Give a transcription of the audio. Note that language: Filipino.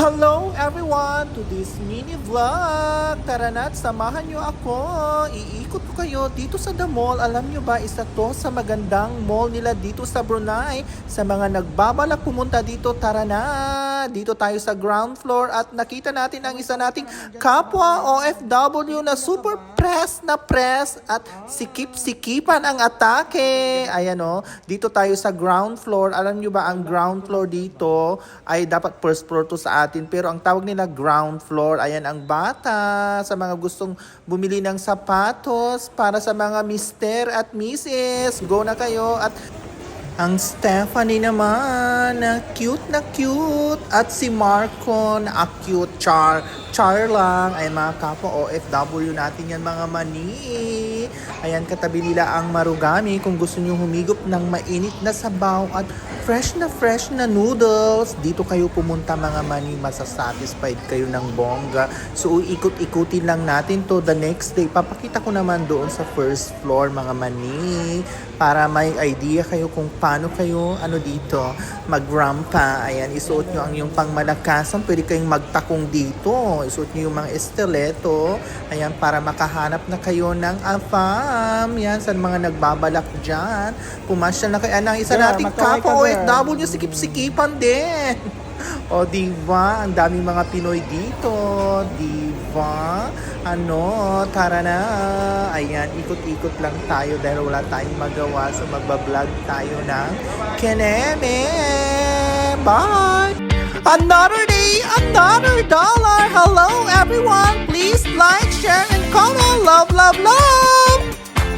Hello everyone to this mini vlog. Tara na't samahan nyo ako. Iikot ko kayo dito sa The Mall. Alam nyo ba, isa to sa magandang mall nila dito sa Brunei. Sa mga nagbabalak pumunta dito, tara na. Dito tayo sa ground floor at nakita natin ang isa nating kapwa OFW na super press at sikip-sikipan ang atake. Ayan o, dito tayo sa ground floor. Alam nyo ba, ang ground floor dito ay dapat first floor to sa atin, pero ang tawag nila ground floor. Ayan ang bata sa mga gustong bumili ng sapatos para sa mga mister at misses. Go na kayo. At ang Stephanie naman, na cute, at si Marco na cute, char lang. Ay mga kapwa OFW natin yan, mga mani. Ayan, katabi nila ang Marugami kung gusto nyo humigop ng mainit na sabaw at fresh na noodles. Dito kayo pumunta, mga mani, masasatisfied kayo ng bongga. So ikot-ikutin lang natin to the next day. Papakita ko naman doon sa first floor, mga mani, para may idea kayo kung paano kayo dito mag-rampa. Ayan, isuot nyo ang yung pangmalakasan. Pwede kayong magtakong dito. Isuot nyo yung mga estileto. Ayan, para makahanap na kayo ng afam. Yan, sa mga nagbabalak dyan. Pumasyal na kayo. Anang isa nating kapwa OFW, sikip-sikipan din. O, diba? Ang daming mga Pinoy dito. Diba? Tara na. Ayan, ikot-ikot lang tayo dahil wala tayong magawa. So, magbablog tayo ng Keneme. Bye! Another day, another dollar. Hello, everyone. Please like, share, and comment. Love, love, love!